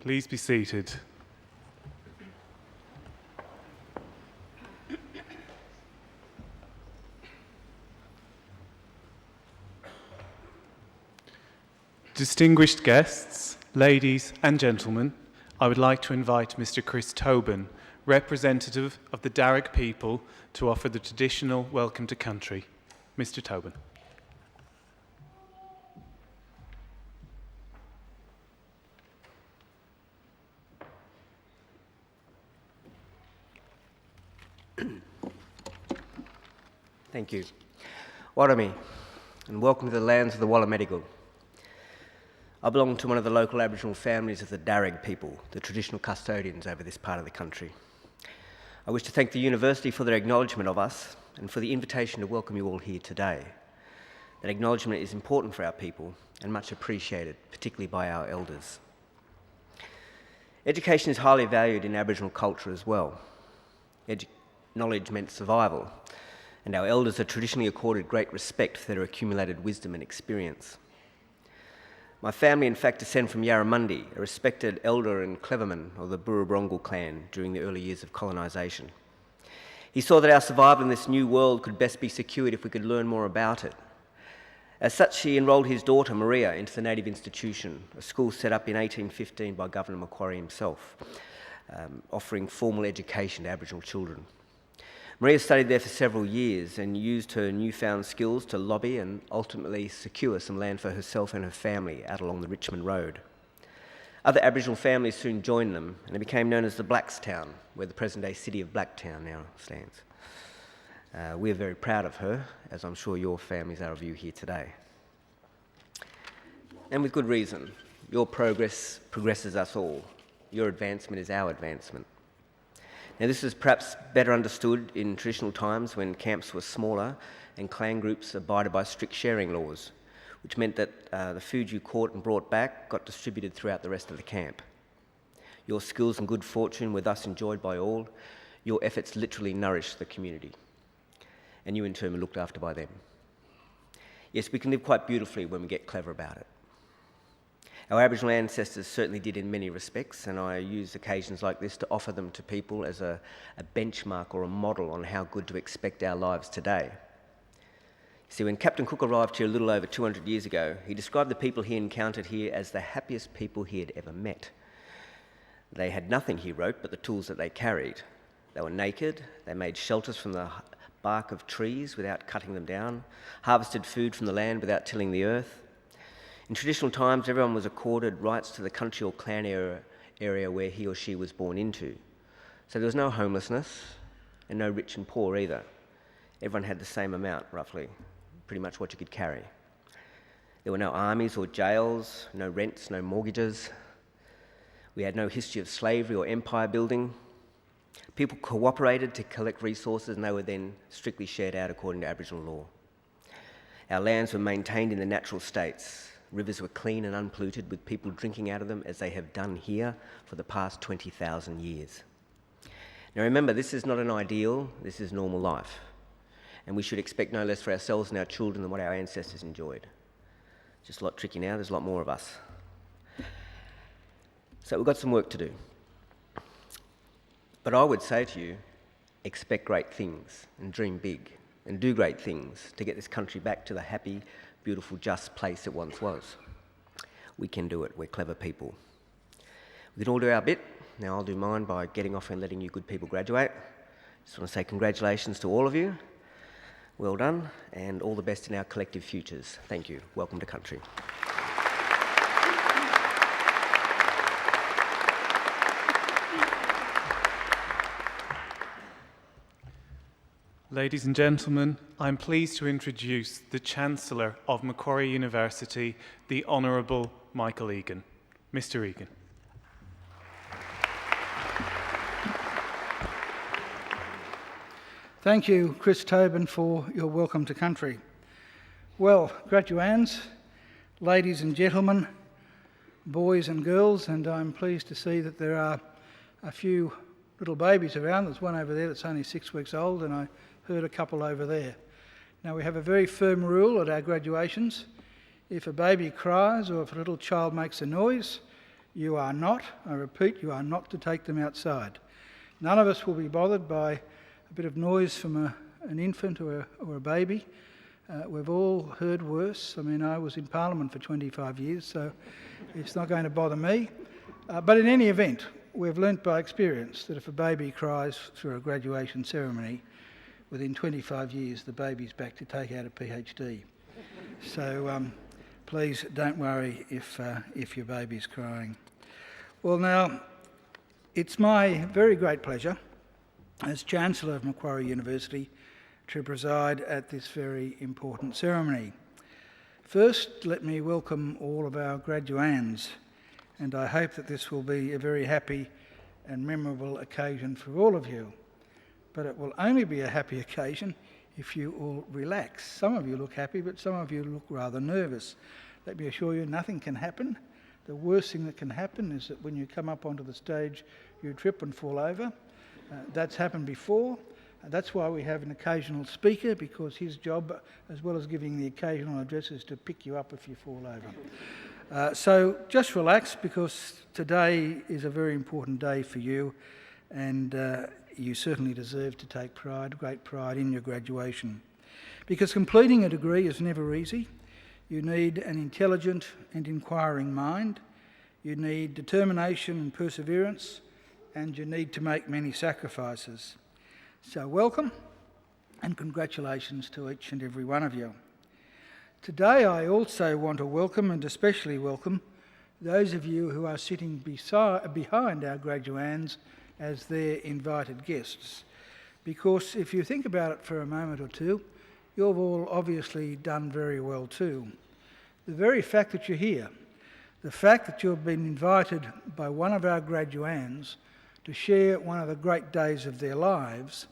Please be seated. Distinguished guests, ladies and gentlemen, I would like to invite Mr. Chris Tobin, representative of the Darug people, to offer the traditional welcome to country. Mr. Tobin. Thank you. Warami, and welcome to the lands of the Wallamedigal. I belong to one of the local Aboriginal families of the Darug people, the traditional custodians over this part of the country. I wish to thank the University for their acknowledgement of us and for the invitation to welcome you all here today. That acknowledgement is important for our people and much appreciated, particularly by our elders. Education is highly valued in Aboriginal culture as well. Knowledge meant survival, and our elders are traditionally accorded great respect for their accumulated wisdom and experience. My family, in fact, descend from Yarramundi, a respected elder and cleverman of the Burrabrongal clan during the early years of colonisation. He saw that our survival in this new world could best be secured if we could learn more about it. As such, he enrolled his daughter, Maria, into the Native Institution, a school set up in 1815 by Governor Macquarie himself, offering formal education to Aboriginal children. Maria studied there for several years and used her newfound skills to lobby and ultimately secure some land for herself and her family out along the Richmond Road. Other Aboriginal families soon joined them, and it became known as the Blackstown, where the present-day city of Blacktown now stands. We are very proud of her, as I'm sure your families are of you here today. And with good reason. Your progress progresses us all. Your advancement is our advancement. Now, this is perhaps better understood in traditional times when camps were smaller and clan groups abided by strict sharing laws, which meant that the food you caught and brought back got distributed throughout the rest of the camp. Your skills and good fortune were thus enjoyed by all. Your efforts literally nourished the community, and you in turn were looked after by them. Yes, we can live quite beautifully when we get clever about it. Our Aboriginal ancestors certainly did in many respects, and I use occasions like this to offer them to people as a benchmark or a model on how good to expect our lives today. See, when Captain Cook arrived here a little over 200 years ago, he described the people he encountered here as the happiest people he had ever met. They had nothing, he wrote, but the tools that they carried. They were naked, they made shelters from the bark of trees without cutting them down, harvested food from the land without tilling the earth. In traditional times, everyone was accorded rights to the country or clan area where he or she was born into. So there was no homelessness and no rich and poor either. Everyone had the same amount, roughly, pretty much what you could carry. There were no armies or jails, no rents, no mortgages. We had no history of slavery or empire building. People cooperated to collect resources and they were then strictly shared out according to Aboriginal law. Our lands were maintained in the natural states. Rivers were clean and unpolluted, with people drinking out of them as they have done here for the past 20,000 years. Now remember, this is not an ideal, this is normal life. And we should expect no less for ourselves and our children than what our ancestors enjoyed. Just a lot tricky now, there's a lot more of us. So we've got some work to do. But I would say to you, expect great things and dream big and do great things to get this country back to the happy, beautiful, just place it once was. We can do it. We're clever people. We can all do our bit. Now I'll do mine by getting off and letting you good people graduate. Just want to say congratulations to all of you. Well done, and all the best in our collective futures. Thank you. Welcome to country. Ladies and gentlemen, I'm pleased to introduce the Chancellor of Macquarie University, the Honourable Michael Egan. Mr. Egan. Thank you, Chris Tobin, for your welcome to country. Well, graduands, ladies and gentlemen, boys and girls, and I'm pleased to see that there are a few little babies around. There's one over there that's only 6 weeks old, and I heard a couple over there. Now, we have a very firm rule at our graduations. If a baby cries or if a little child makes a noise, You are not, I repeat, you are not to take them outside. None of us will be bothered by a bit of noise from an infant or a baby. We've all heard worse. I mean, I was in Parliament for 25 years, so it's not going to bother me. But in any event, we've learnt by experience that if a baby cries through a graduation ceremony, within 25 years the baby's back to take out a PhD. So please don't worry if your baby's crying. Well now, it's my very great pleasure as Chancellor of Macquarie University to preside at this very important ceremony. First, let me welcome all of our graduands, and I hope that this will be a very happy and memorable occasion for all of you. But it will only be a happy occasion if you all relax. Some of you look happy, but some of you look rather nervous. Let me assure you, nothing can happen. The worst thing that can happen is that when you come up onto the stage, you trip and fall over. That's happened before. That's why we have an occasional speaker, because his job, as well as giving the occasional address, is to pick you up if you fall over. So just relax, because today is a very important day for you, and you certainly deserve to take great pride in your graduation. Because completing a degree is never easy. You need an intelligent and inquiring mind. You need determination and perseverance, and you need to make many sacrifices. So welcome and congratulations to each and every one of you. Today I also want to welcome, and especially welcome, those of you who are sitting behind our graduands as their invited guests. Because if you think about it for a moment or two, you've all obviously done very well too. The very fact that you're here, the fact that you've been invited by one of our graduands to share one of the great days of their lives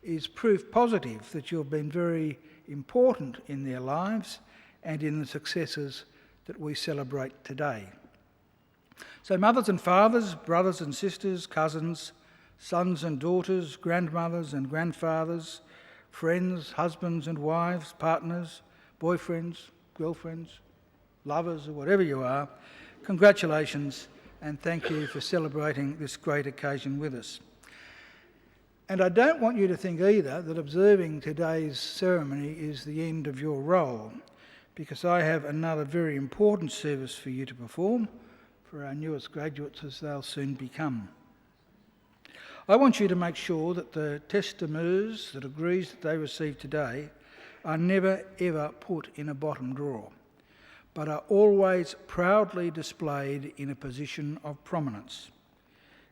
is proof positive that you've been very important in their lives and in the successes that we celebrate today. So mothers and fathers, brothers and sisters, cousins, sons and daughters, grandmothers and grandfathers, friends, husbands and wives, partners, boyfriends, girlfriends, lovers, or whatever you are, congratulations and thank you for celebrating this great occasion with us. And I don't want you to think either that observing today's ceremony is the end of your role, because I have another very important service for you to perform for our newest graduates, as they'll soon become. I want you to make sure that the testimonies, the degrees that they receive today, are never ever put in a bottom drawer, but are always proudly displayed in a position of prominence.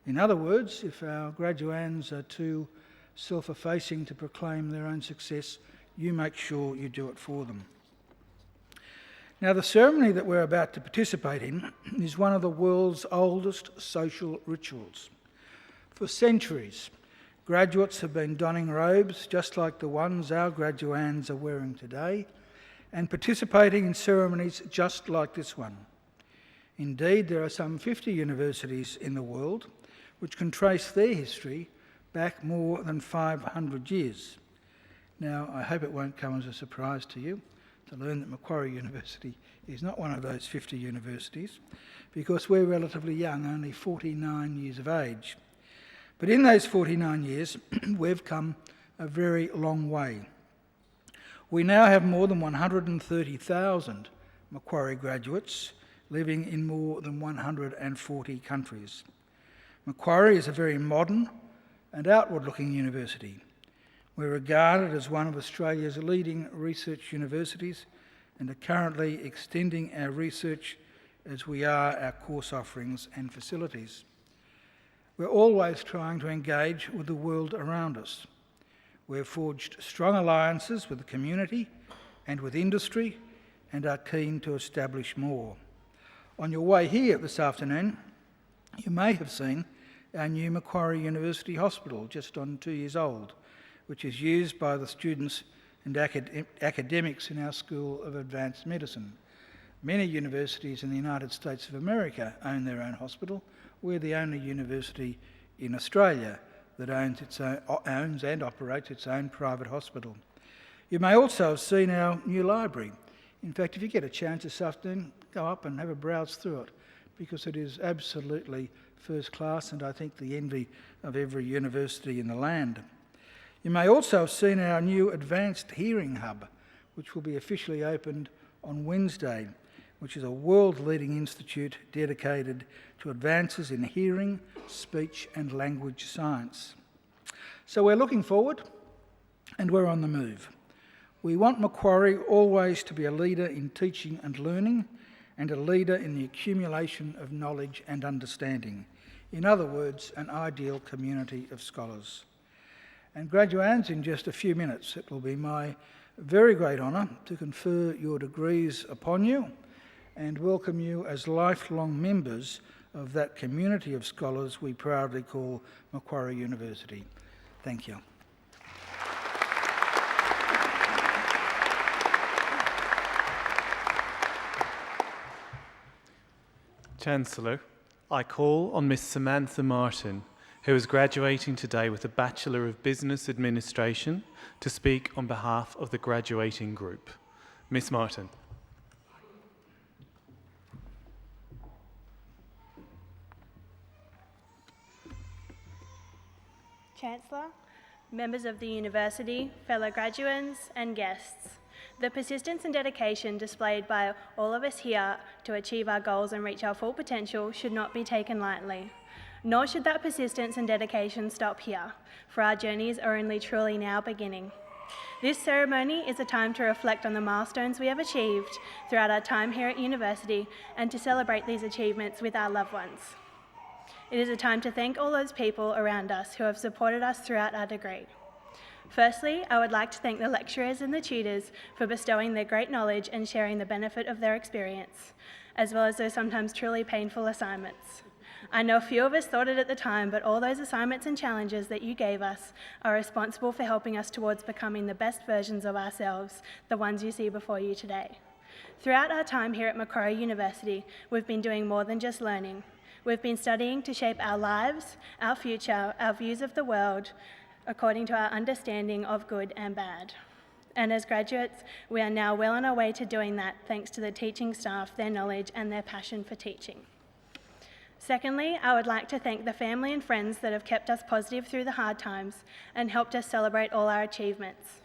In other words, if our graduands are too self-effacing to proclaim their own success, you make sure you do it for them. Now, the ceremony that we're about to participate in is one of the world's oldest social rituals. For centuries, graduates have been donning robes just like the ones our graduands are wearing today, and participating in ceremonies just like this one. Indeed, there are some 50 universities in the world which can trace their history back more than 500 years. Now, I hope it won't come as a surprise to you to learn that Macquarie University is not one of those 50 universities, because we're relatively young, only 49 years of age. But in those 49 years, we've come a very long way. We now have more than 130,000 Macquarie graduates living in more than 140 countries. Macquarie is a very modern and outward-looking university. We're regarded as one of Australia's leading research universities and are currently extending our research as we are our course offerings and facilities. We're always trying to engage with the world around us. We've forged strong alliances with the community and with industry and are keen to establish more. On your way here this afternoon, you may have seen our new Macquarie University Hospital, just on 2 years old, which is used by the students and academics in our School of Advanced Medicine. Many universities in the United States of America own their own hospital. We're the only university in Australia that owns and operates its own private hospital. You may also have seen our new library. In fact, if you get a chance this afternoon, go up and have a browse through it. because it is absolutely first class and I think the envy of every university in the land. You may also have seen our new Advanced Hearing Hub, which will be officially opened on Wednesday, which is a world-leading institute dedicated to advances in hearing, speech and language science. So we're looking forward and we're on the move. We want Macquarie always to be a leader in teaching and learning and a leader in the accumulation of knowledge and understanding. In other words, an ideal community of scholars. And graduands, in just a few minutes, it will be my very great honour to confer your degrees upon you and welcome you as lifelong members of that community of scholars we proudly call Macquarie University. Thank you. Chancellor, I call on Miss Samantha Martin, who is graduating today with a Bachelor of Business Administration, to speak on behalf of the graduating group. Miss Martin. Chancellor, members of the University, fellow graduates and guests, the persistence and dedication displayed by all of us here to achieve our goals and reach our full potential should not be taken lightly. Nor should that persistence and dedication stop here, for our journeys are only truly now beginning. This ceremony is a time to reflect on the milestones we have achieved throughout our time here at university and to celebrate these achievements with our loved ones. It is a time to thank all those people around us who have supported us throughout our degree. Firstly, I would like to thank the lecturers and the tutors for bestowing their great knowledge and sharing the benefit of their experience, as well as those sometimes truly painful assignments. I know few of us thought it at the time, but all those assignments and challenges that you gave us are responsible for helping us towards becoming the best versions of ourselves, the ones you see before you today. Throughout our time here at Macquarie University, we've been doing more than just learning. We've been studying to shape our lives, our future, our views of the world, according to our understanding of good and bad. And as graduates, we are now well on our way to doing that thanks to the teaching staff, their knowledge and their passion for teaching. Secondly, I would like to thank the family and friends that have kept us positive through the hard times and helped us celebrate all our achievements.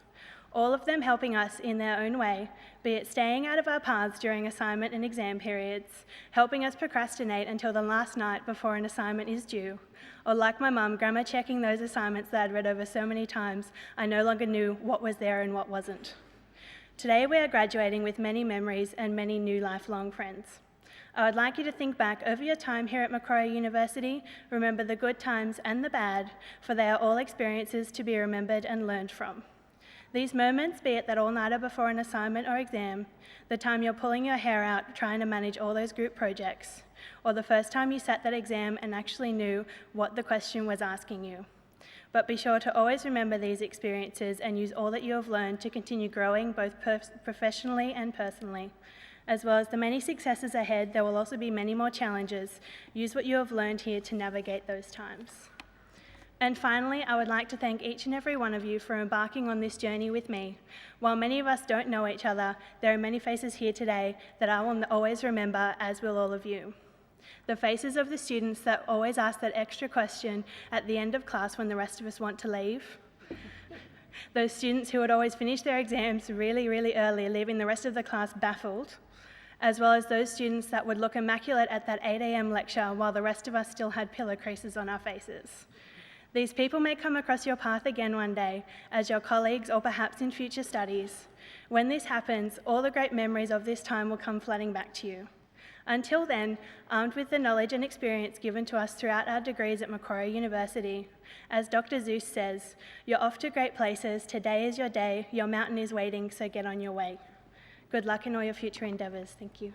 All of them helping us in their own way, be it staying out of our paths during assignment and exam periods, helping us procrastinate until the last night before an assignment is due, or like my mum, grammar checking those assignments that I'd read over so many times, I no longer knew what was there and what wasn't. Today we are graduating with many memories and many new lifelong friends. I would like you to think back over your time here at Macquarie University, remember the good times and the bad, for they are all experiences to be remembered and learned from. These moments, be it that all-nighter before an assignment or exam, the time you're pulling your hair out trying to manage all those group projects, or the first time you sat that exam and actually knew what the question was asking you. But be sure to always remember these experiences and use all that you have learned to continue growing both professionally and personally. As well as the many successes ahead, there will also be many more challenges. Use what you have learned here to navigate those times. And finally, I would like to thank each and every one of you for embarking on this journey with me. While many of us don't know each other, there are many faces here today that I will always remember, as will all of you. The faces of the students that always ask that extra question at the end of class when the rest of us want to leave. Those students who would always finish their exams really, really early, leaving the rest of the class baffled. As well as those students that would look immaculate at that 8 a.m. lecture while the rest of us still had pillow creases on our faces. These people may come across your path again one day as your colleagues or perhaps in future studies. When this happens, all the great memories of this time will come flooding back to you. Until then, armed with the knowledge and experience given to us throughout our degrees at Macquarie University, as Dr. Zeus says, you're off to great places, today is your day, your mountain is waiting, so get on your way. Good luck in all your future endeavours. Thank you.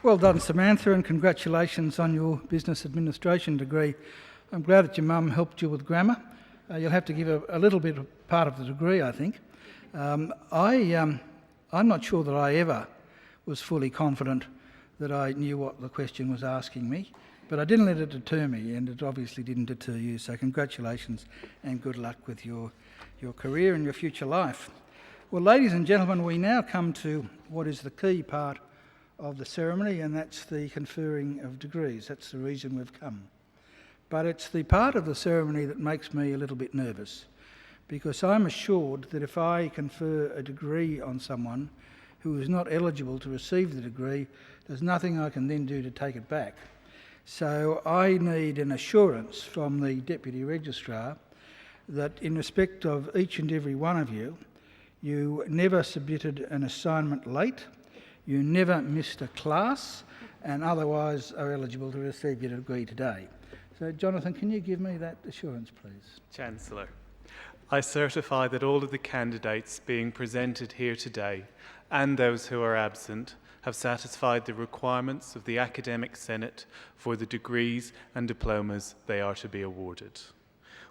Well done, Samantha, and congratulations on your business administration degree. I'm glad that your mum helped you with grammar. You'll have to give a little bit of part of the degree, I think. I'm not sure that I ever was fully confident that I knew what the question was asking me. But I didn't let it deter me, and it obviously didn't deter you, so congratulations and good luck with your your career and your future life. Well, ladies and gentlemen, we now come to what is the key part of the ceremony, and that's the conferring of degrees. That's the reason we've come. But it's the part of the ceremony that makes me a little bit nervous, because I'm assured that if I confer a degree on someone who is not eligible to receive the degree, there's nothing I can then do to take it back. So I need an assurance from the Deputy Registrar that in respect of each and every one of you, you never submitted an assignment late, you never missed a class, and otherwise are eligible to receive your degree today. So Jonathan, can you give me that assurance, please? Chancellor, I certify that all of the candidates being presented here today and those who are absent have satisfied the requirements of the Academic Senate for the degrees and diplomas they are to be awarded.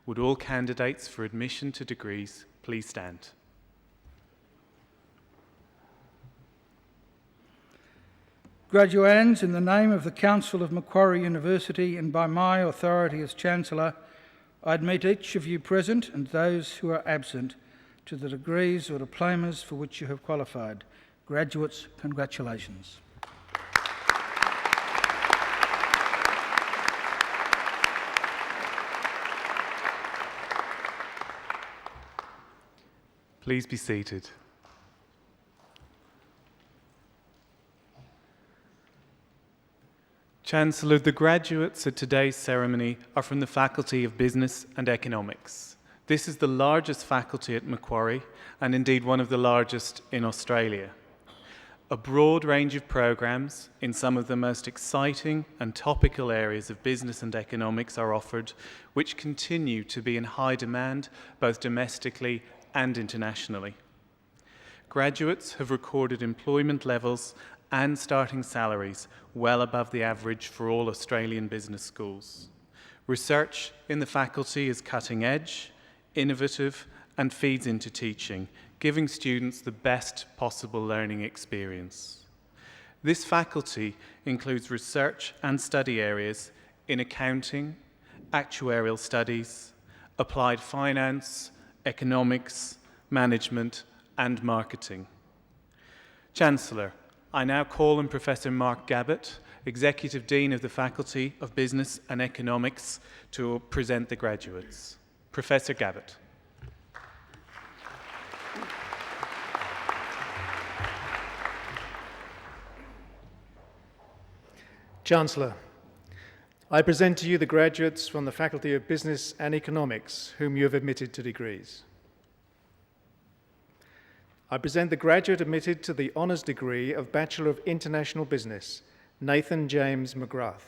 Would all candidates for admission to degrees please stand? Graduands, in the name of the Council of Macquarie University and by my authority as Chancellor, I admit each of you present and those who are absent to the degrees or diplomas for which you have qualified. Graduates, congratulations. Please be seated. Chancellor, the graduates at today's ceremony are from the Faculty of Business and Economics. This is the largest faculty at Macquarie and indeed one of the largest in Australia. A broad range of programs in some of the most exciting and topical areas of business and economics are offered, which continue to be in high demand both domestically and internationally. Graduates have recorded employment levels and starting salaries well above the average for all Australian business schools. Research in the faculty is cutting edge, innovative, and feeds into teaching, giving students the best possible learning experience. This faculty includes research and study areas in accounting, actuarial studies, applied finance, economics, management, and marketing. Chancellor, I now call on Professor Mark Gabbett, Executive Dean of the Faculty of Business and Economics, to present the graduates. Professor Gabbett. Chancellor, I present to you the graduates from the Faculty of Business and Economics whom you have admitted to degrees. I present the graduate admitted to the honours degree of Bachelor of International Business, Nathan James McGrath.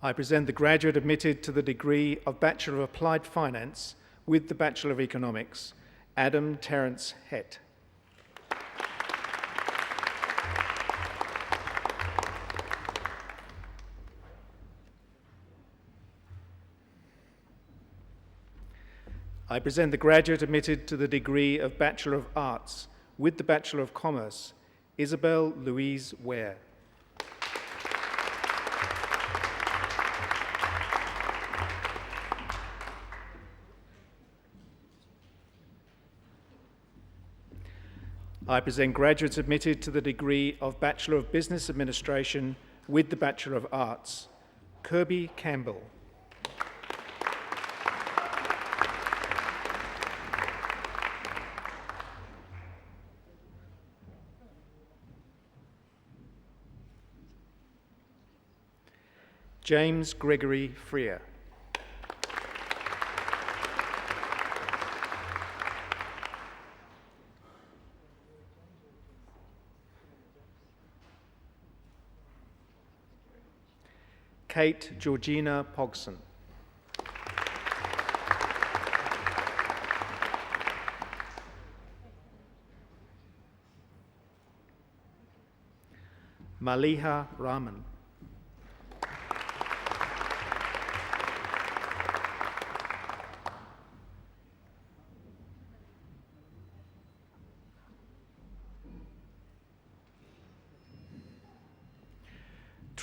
I present the graduate admitted to the degree of Bachelor of Applied Finance with the Bachelor of Economics, Adam Terence Hett. I present the graduate admitted to the degree of Bachelor of Arts with the Bachelor of Commerce, Isabel Louise Ware. I present graduates admitted to the degree of Bachelor of Business Administration with the Bachelor of Arts, Kirby Campbell. James Gregory Freer. Kate Georgina Pogson. Maliha Rahman.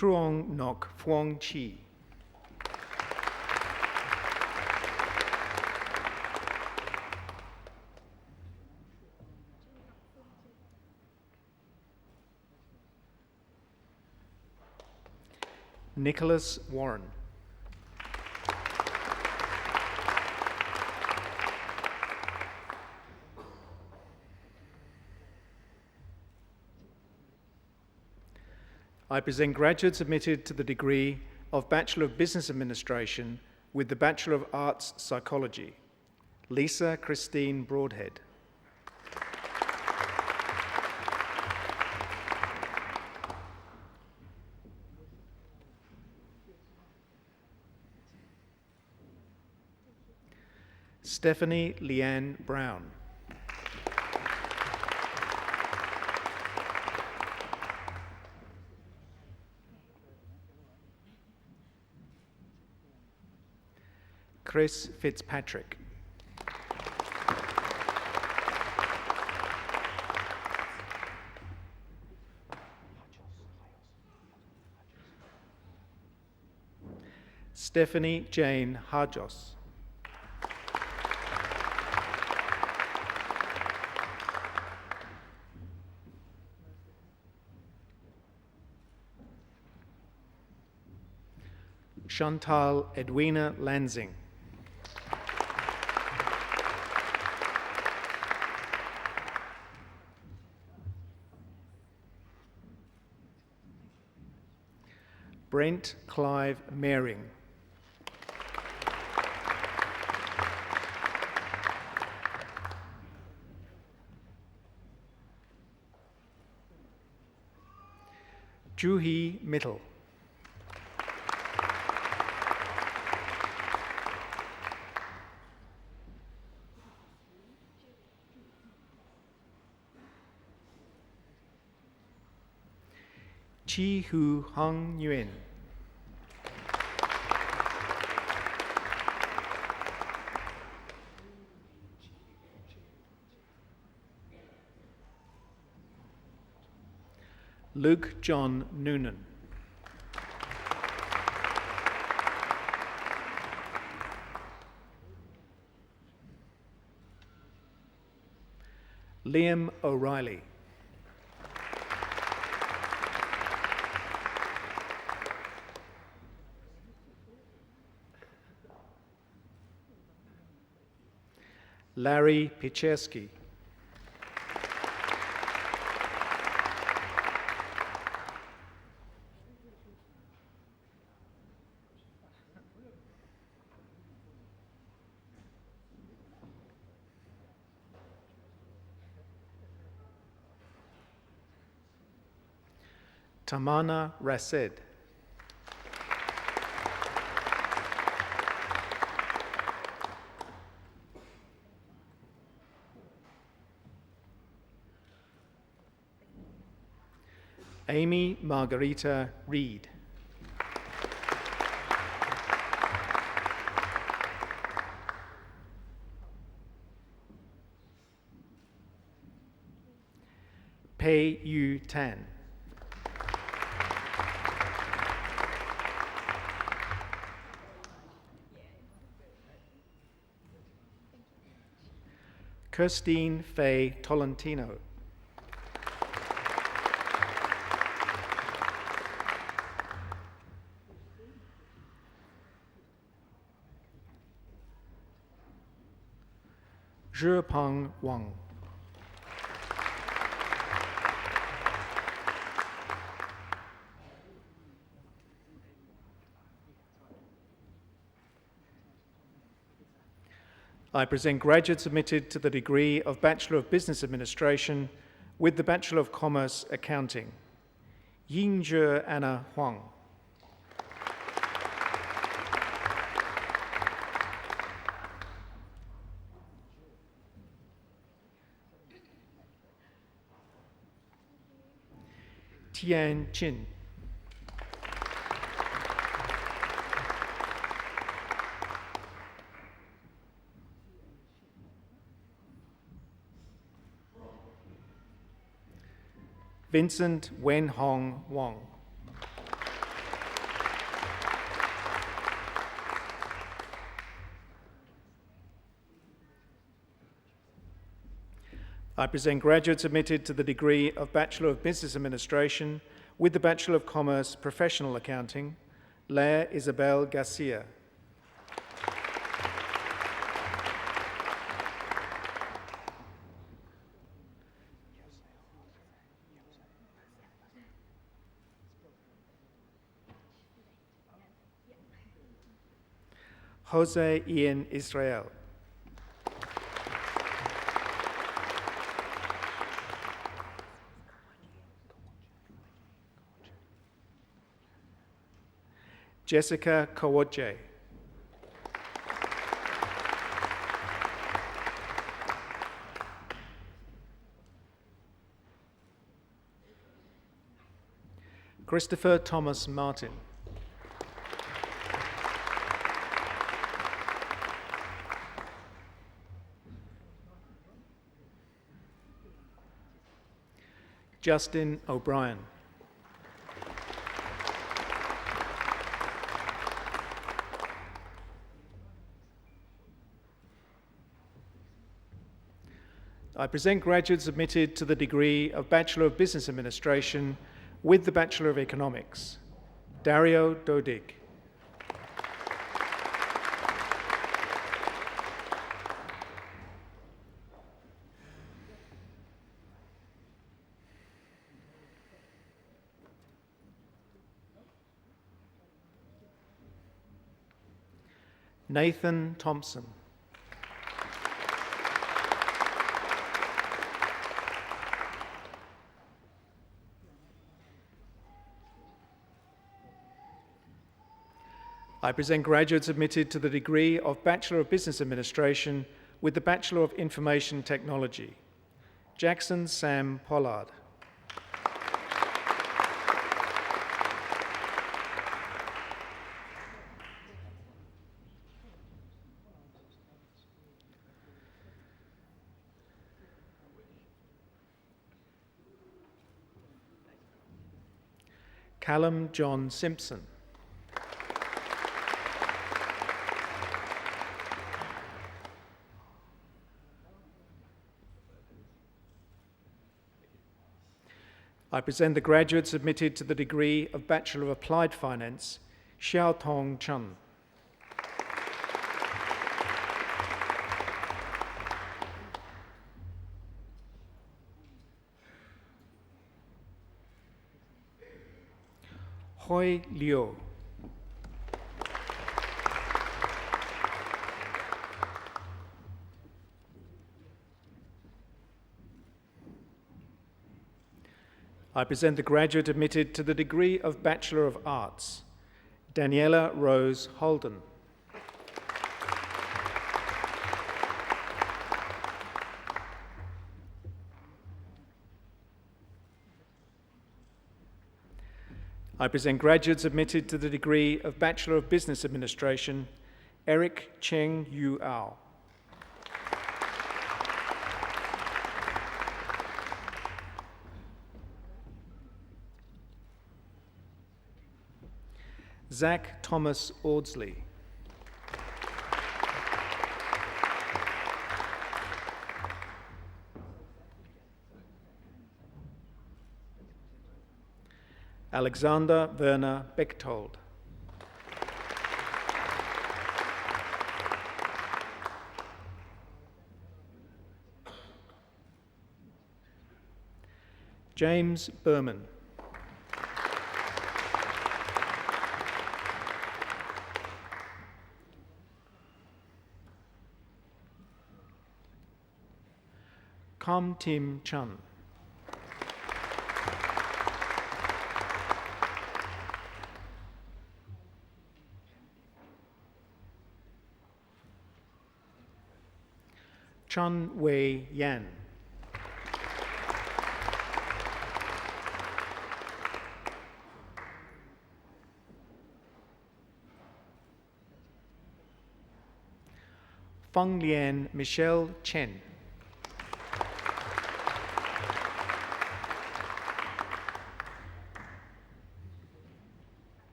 Truong Nok Phuong Chi. Nicholas Warren. I present graduates admitted to the degree of Bachelor of Business Administration with the Bachelor of Arts Psychology. Lisa Christine Broadhead. Stephanie Leanne Brown. Chris Fitzpatrick. Stephanie Jane Harjos. Chantal Edwina Lansing. Brent Clive Mehring. Juhi Mittal. Chi Hu Hung Nguyen. Luke John Noonan. Liam O'Reilly. Larry Picheski. Tamana Rased. Amy Margarita Reed. Pei Yu Tan. Kirstine Faye Tolentino. Zhepeng Wang. I present graduates admitted to the degree of Bachelor of Business Administration with the Bachelor of Commerce Accounting. Yingzhe Anna Huang. Tian Chin. Vincent Wen Hong Wong. I present graduates admitted to the degree of Bachelor of Business Administration with the Bachelor of Commerce Professional Accounting, Leah Isabel Garcia. Jose Ian Israel. Jessica Kawoje. Christopher Thomas Martin. Justin O'Brien. I present graduates admitted to the degree of Bachelor of Business Administration with the Bachelor of Economics, Dario Dodig. Nathan Thompson. I present graduates admitted to the degree of Bachelor of Business Administration with the Bachelor of Information Technology, Jackson Sam Pollard. Callum John Simpson. I present the graduates admitted to the degree of Bachelor of Applied Finance, Xiao Tong Chun. Hoi Liu. I present the graduate admitted to the degree of Bachelor of Arts, Daniela Rose Holden. I present graduates admitted to the degree of Bachelor of Business Administration, Eric Cheng Yu Ao. Zach Thomas Audsley. Alexander Werner Bechtold. James Berman. Kam Tim Chun. Chun Wei Yan. Feng Lian Michelle Chen.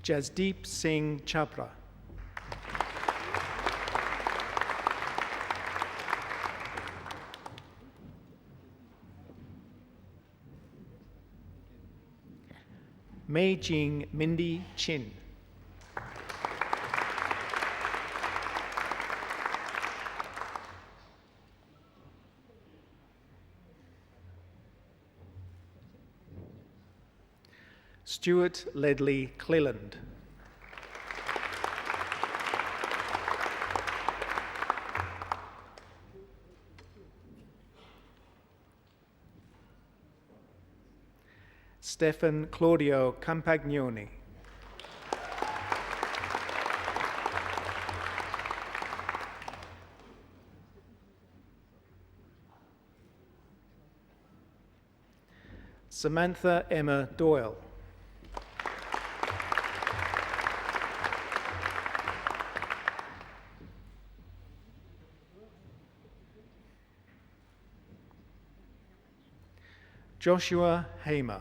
Jasdeep Singh Chhabra. Mei Jing Mindy Chin. Stuart Ledley Cleland. Stefan Claudio Campagnoni. Samantha Emma Doyle. Joshua Hamer.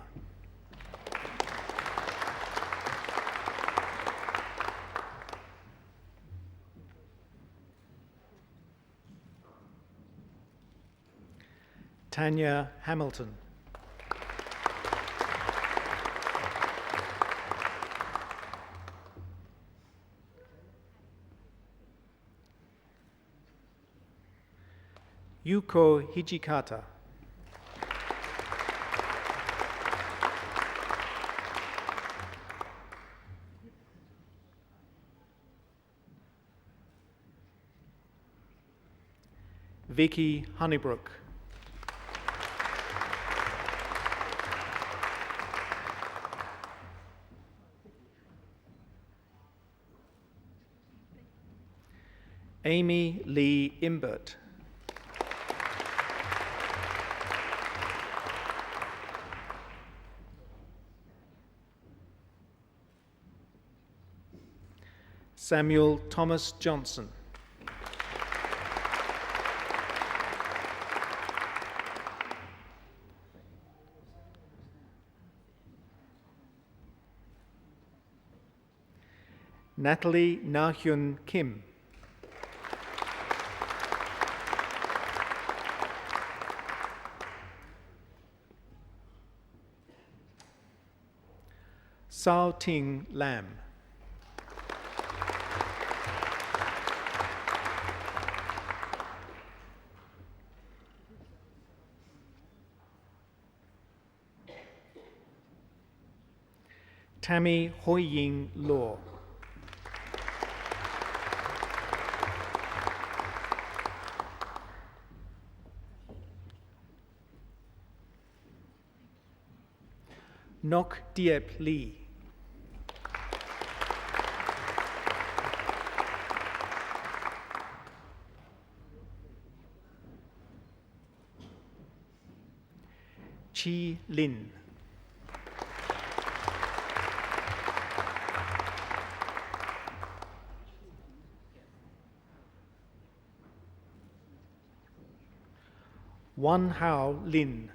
Tanya Hamilton. Yuko Hijikata. Vicky Honeybrook. Amy Lee Imbert. Samuel Thomas Johnson. Natalie Na-hyun Kim. Sao Ting Lam. Tammy Hoi Ying Law. Nok Diep Lee. Chi Lin. Wan Hao Lin.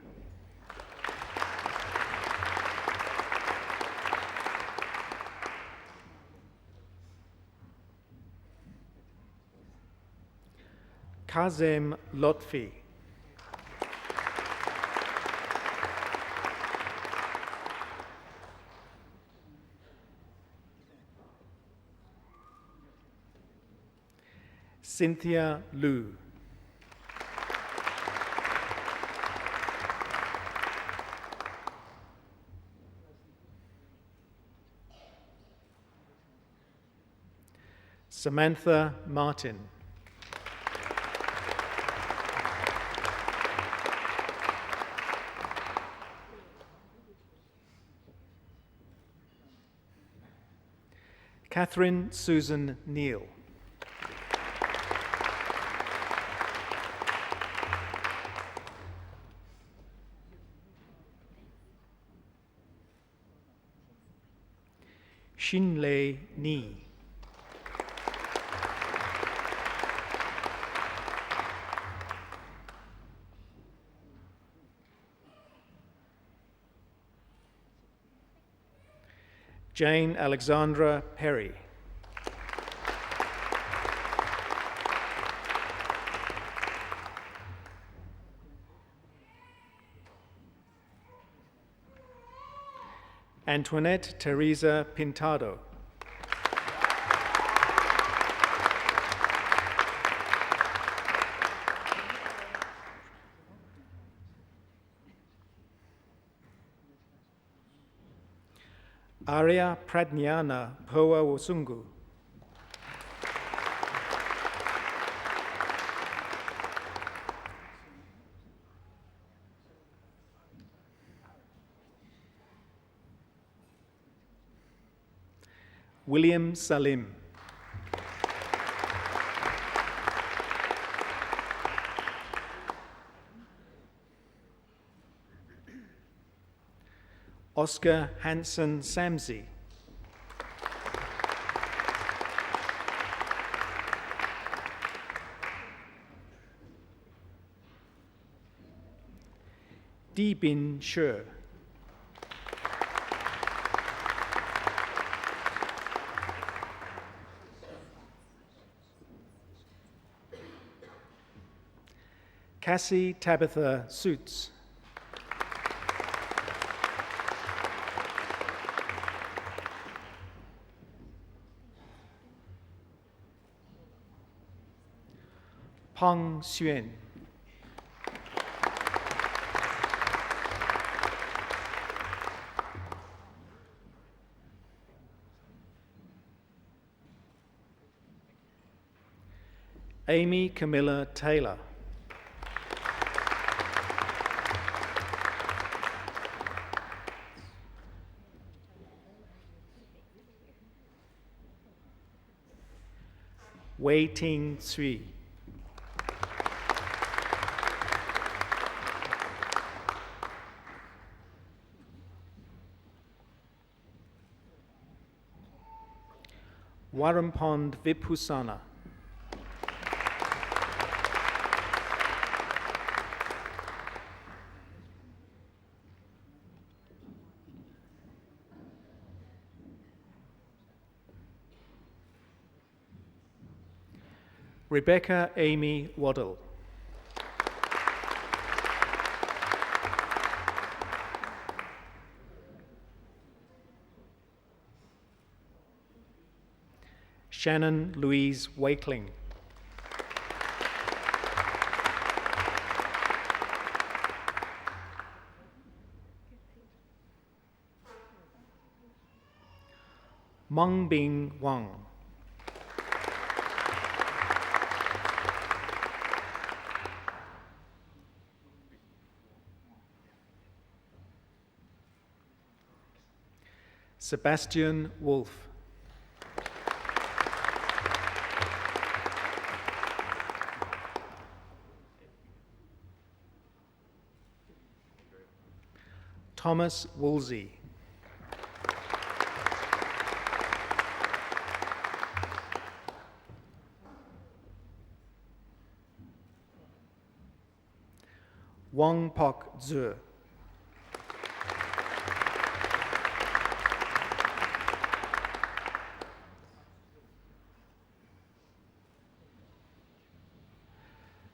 Kazem Lotfi. Cynthia Liu. Samantha Martin. Catherine Susan Neal. Shinlei Ni. Jane Alexandra Perry. Antoinette Teresa Pintado. Arya Pradnyana Poa Wosungu. William Salim. Oscar Hansen Samsey. Di Bin She. Cassie Tabitha Suits. Pang Xuan. Amy Camilla Taylor. Wei Ting Tsui. Warampond Vipusana. Rebecca Amy Waddell. Shannon Louise Wakeling. Mongbing Wang. Sebastian Wolf. Thomas Woolsey. Wang Pok Zhu.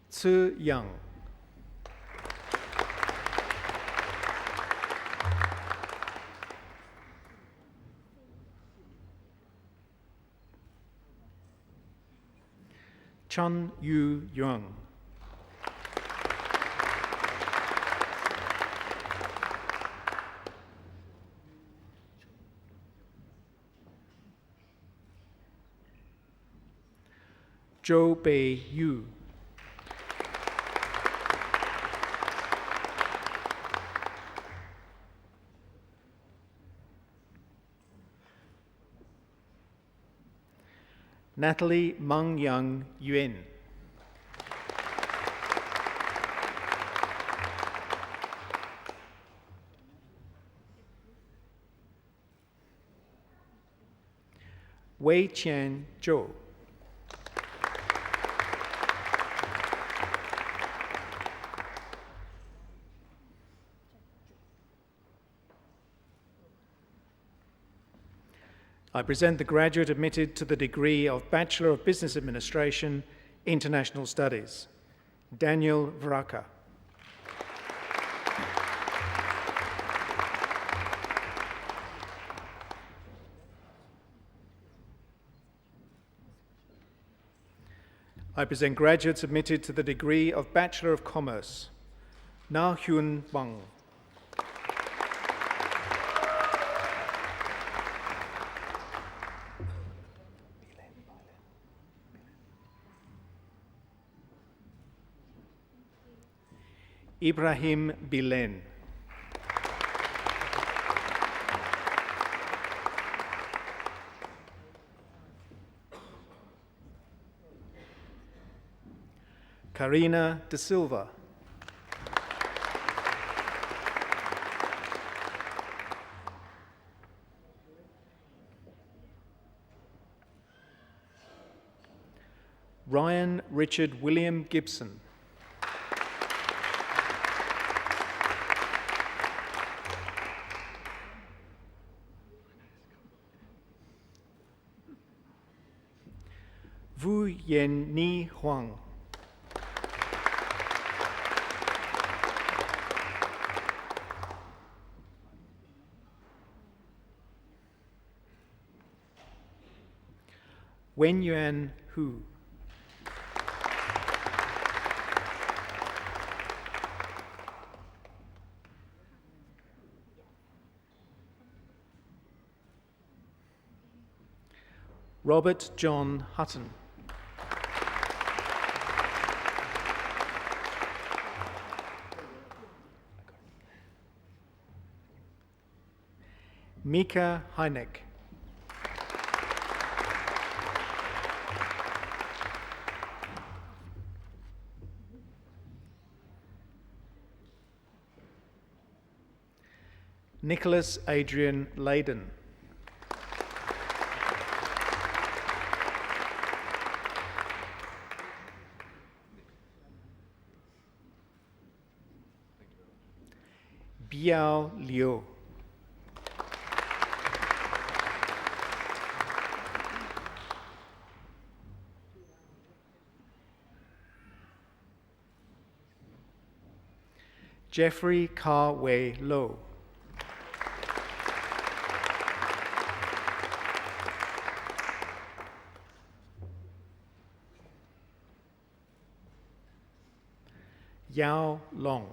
Tzu Yang. Chun Yu Yuan. Zhou Bei Yu. Natalie Meng Yang Yuan. Wei Qian Zhou. I present the graduate admitted to the degree of Bachelor of Business Administration, International Studies, Daniel Vraka. I present graduates admitted to the degree of Bachelor of Commerce. Na Hyun Bang. Ibrahim Bilen. Karina De Silva. Ryan Richard William Gibson. Vu Yen Ni Huang. Wen Yuan Hu. Robert John Hutton. Mika Heineck. Nicholas Adrian Layden. Biao Liu. Jeffrey Ka Wei Lo. Yao Long.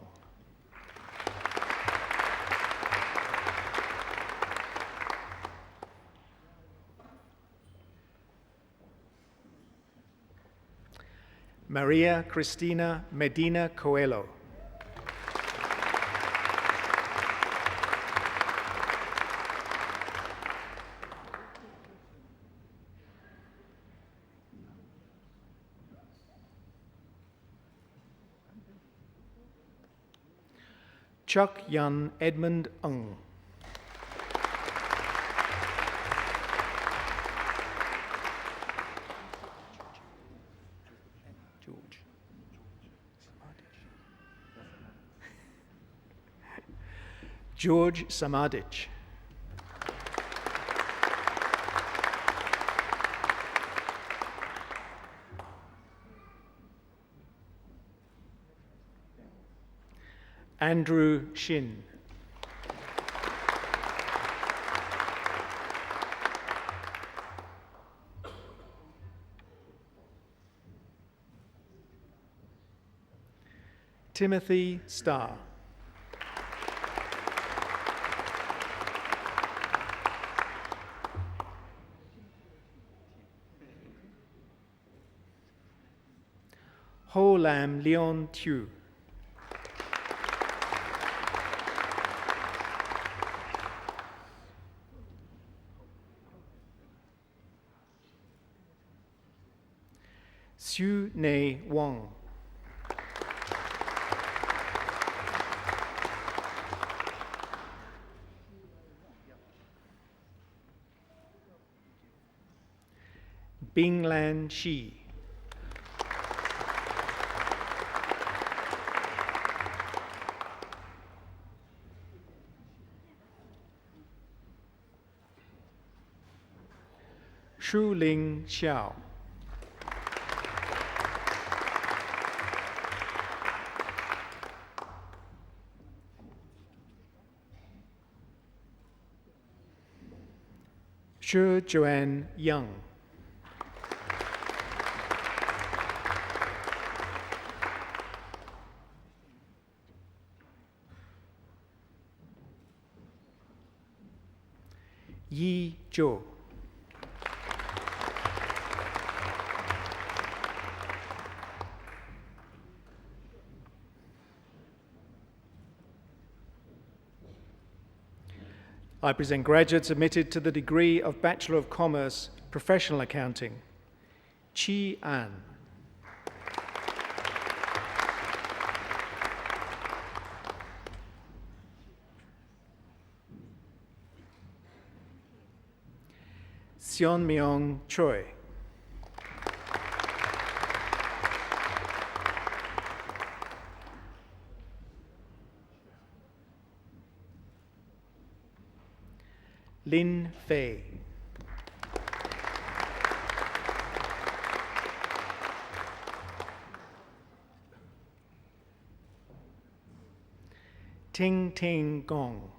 Maria Cristina Medina Coelho. Chuck Yun Edmund Ng. George Samadich. Andrew Shin. Timothy Starr. Ho Lam Leon Tu. Xu Nei Wang. Binglan Shi. Shu Ling Xiao. Shi Joanne Young. Yi Zhou. I present graduates admitted to the degree of Bachelor of Commerce, Professional Accounting. Chi An. Sion Myung Choi. Lin Fei. Ting Ting Gong.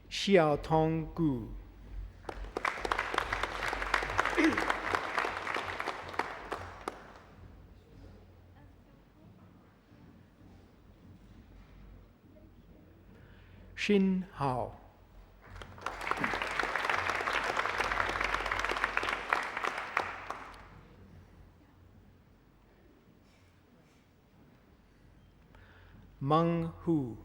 Xiao Tong Gu. Xin Hao. Meng Hu.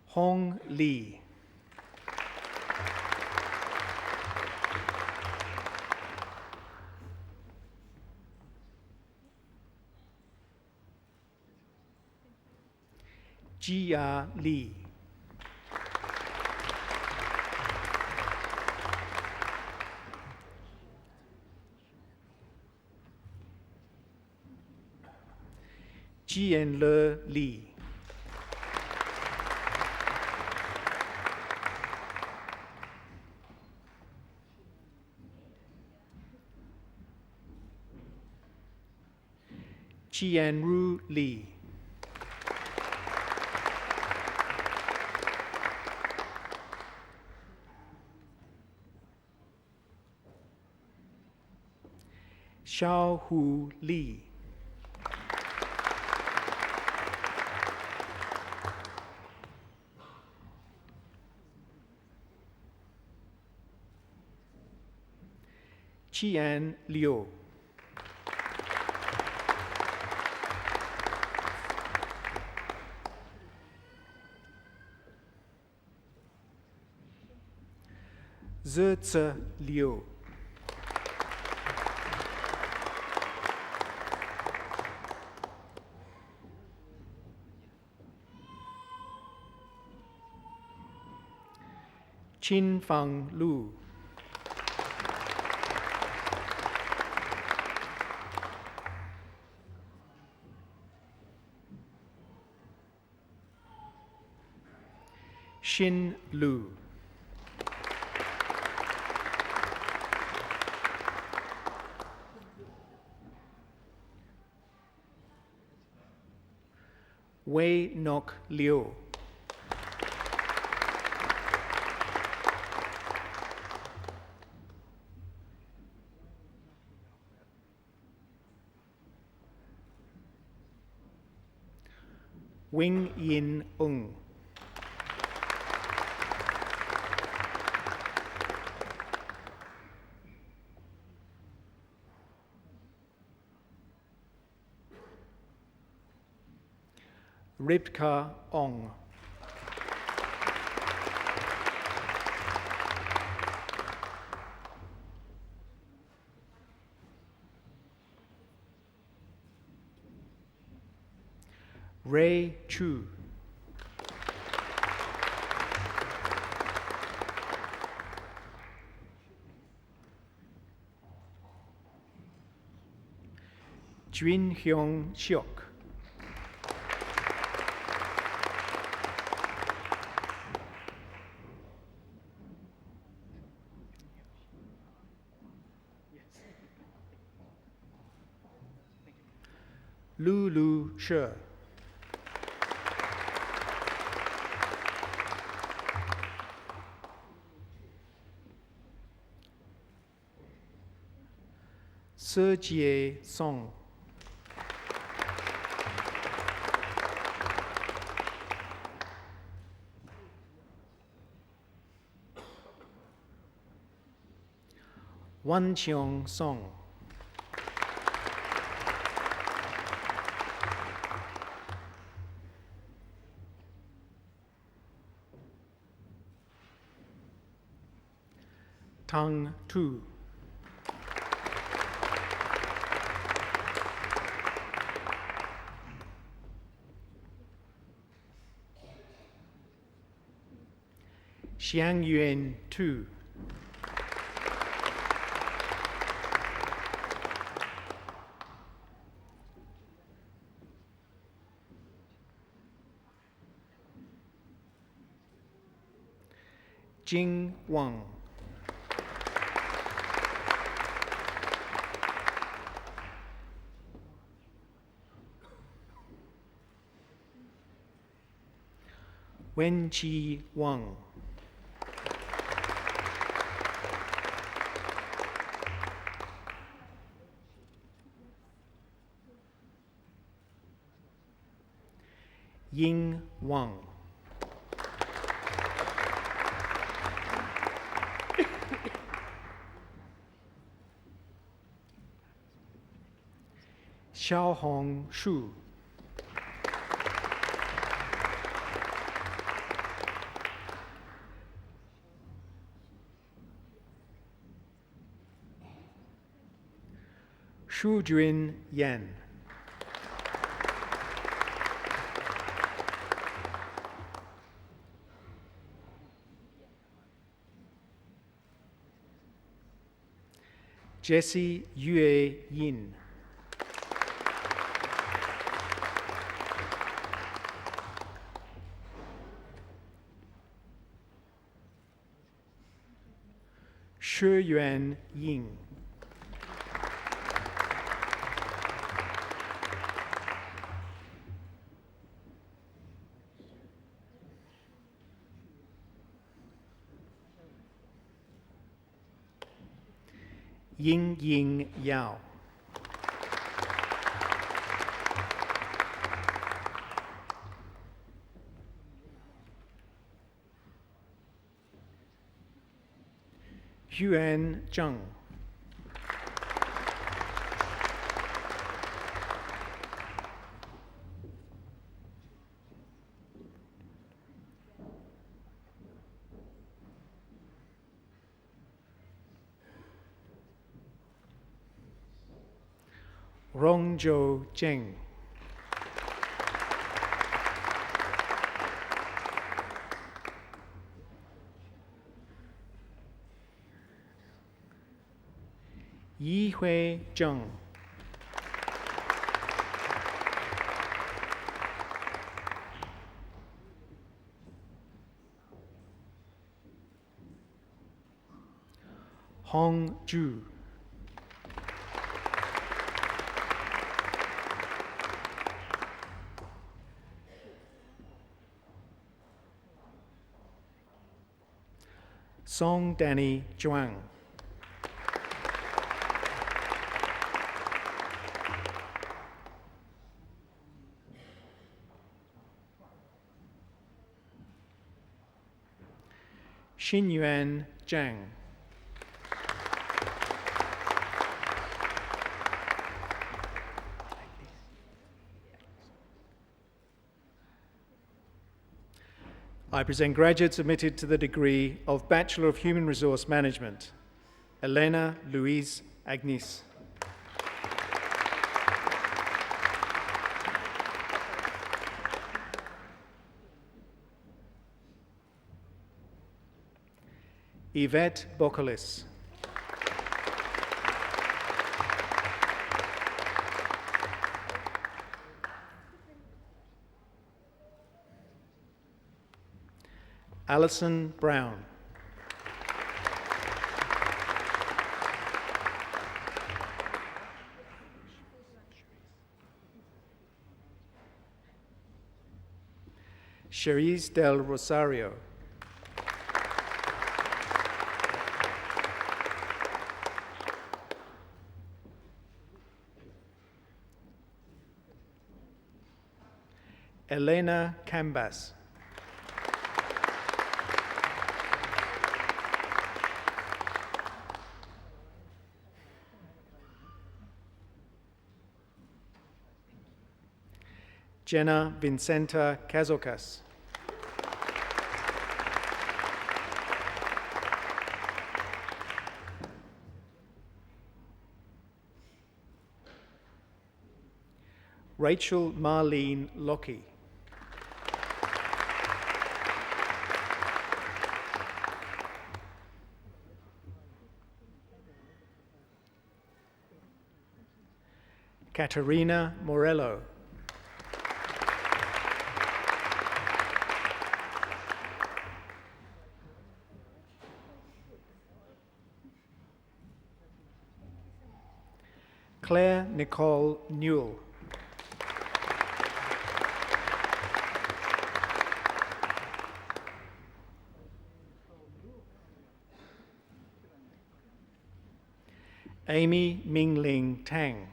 Hong Li. Jia Li. Jianle Li. Jianru Li. Xiaohu Li. Qian Liu. Zhe Liu. Qin Fang Lu. Xin Lu. Wei Nok Liu. Wing Yin Ung. Ribka Ong. Ray Chu. Jun Hyung Siok. Lulu She. Jie Song. Wan Cheong Song. Tang Tu. Xiang Yuan Tu. Jing Wang. Wen Chi Wang. Ying Wang. Xiaohong Shu. Shu Jun Yan. Jesse Yue Yin. Shi Yuan Ying. Ying Ying Yao. Yuan Zheng. Rongzhou Zheng. Yihui Zheng. Hong Zhu. Song Danny Zhuang. Xinyuan Zhang. I present graduates admitted to the degree of Bachelor of Human Resource Management, Elena Louise Agnes. Yvette Bokolis. Alison Brown. Cherise del Rosario. Elena Cambas. Jenna Vincenta Kazocas. Rachel Marlene Lockie. Katerina Morello. Claire Nicole Newell. Amy Mingling Tang.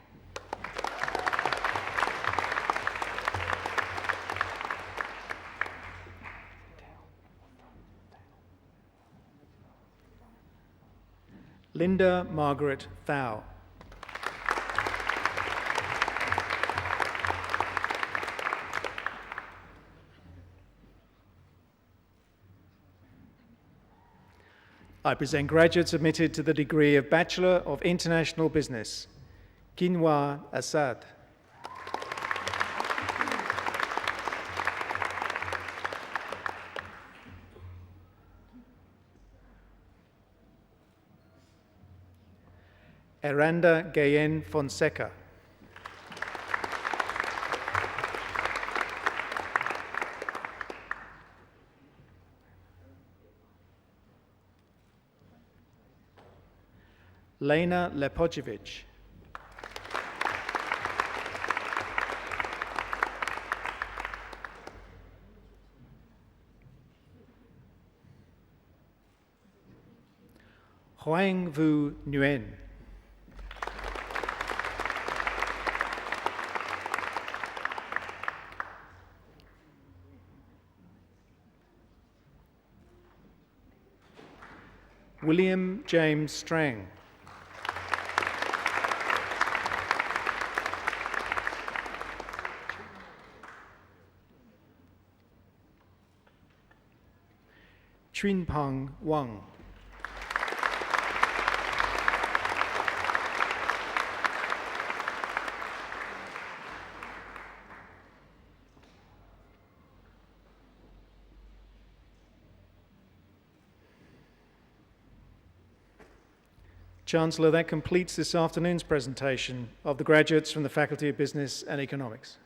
Linda Margaret Thau. I present graduates admitted to the degree of Bachelor of International Business, Kinwa Assad. Aranda Gayen Fonseca. Lena Lepojevic. Hoang Vu Nguyen. William James Strang. Chunpeng Wang. Chancellor, that completes this afternoon's presentation of the graduates from the Faculty of Business and Economics.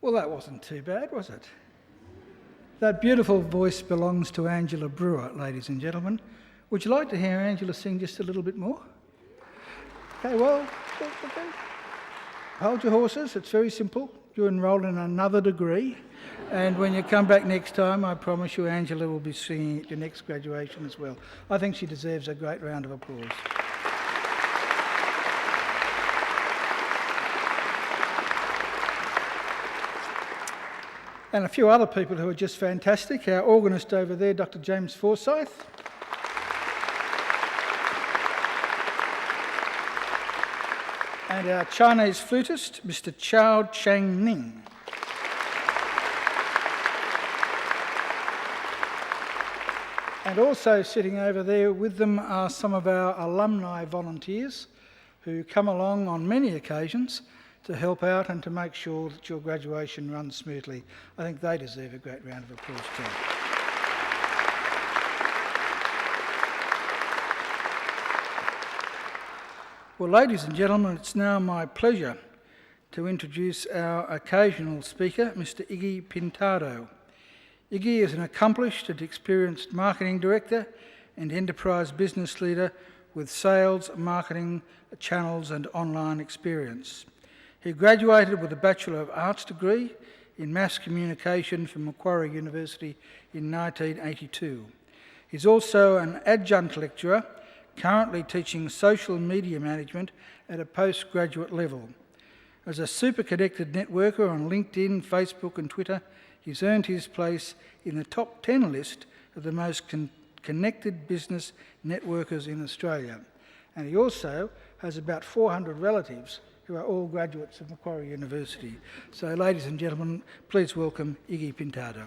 Well, that wasn't too bad, was it? That beautiful voice belongs to Angela Brewer, ladies and gentlemen. Would you like to hear Angela sing just a little bit more? Okay, well, okay. Hold your horses, it's very simple. You enrolled in another degree, and when you come back next time, I promise you Angela will be singing at your next graduation as well. I think she deserves a great round of applause. And a few other people who are just fantastic. Our organist over there, Dr. James Forsyth. And our Chinese flutist, Mr. Chao Chang Ning. And also sitting over there with them are some of our alumni volunteers who come along on many occasions to help out and to make sure that your graduation runs smoothly. I think they deserve a great round of applause too. Well, ladies and gentlemen, it's now my pleasure to introduce our occasional speaker, Mr. Iggy Pintado. Iggy is an accomplished and experienced marketing director and enterprise business leader with sales, marketing, channels and online experience. He graduated with a Bachelor of Arts degree in Mass Communication from Macquarie University in 1982. He's also an adjunct lecturer, currently teaching social media management at a postgraduate level. As a super connected networker on LinkedIn, Facebook and Twitter, he's earned his place in the top 10 list of the most connected business networkers in Australia. And he also has about 400 relatives who are all graduates of Macquarie University. So, ladies and gentlemen, please welcome Iggy Pintado.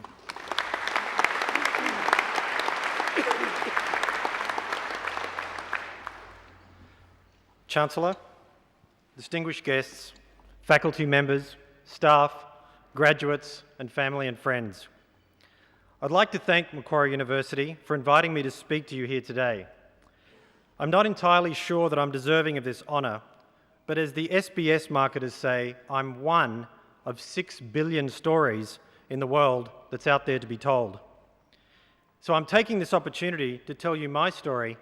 Chancellor, distinguished guests, faculty members, staff, graduates, and family and friends. I'd like to thank Macquarie University for inviting me to speak to you here today. I'm not entirely sure that I'm deserving of this honour, but as the SBS marketers say, I'm one of 6 billion stories in the world that's out there to be told. So I'm taking this opportunity to tell you my story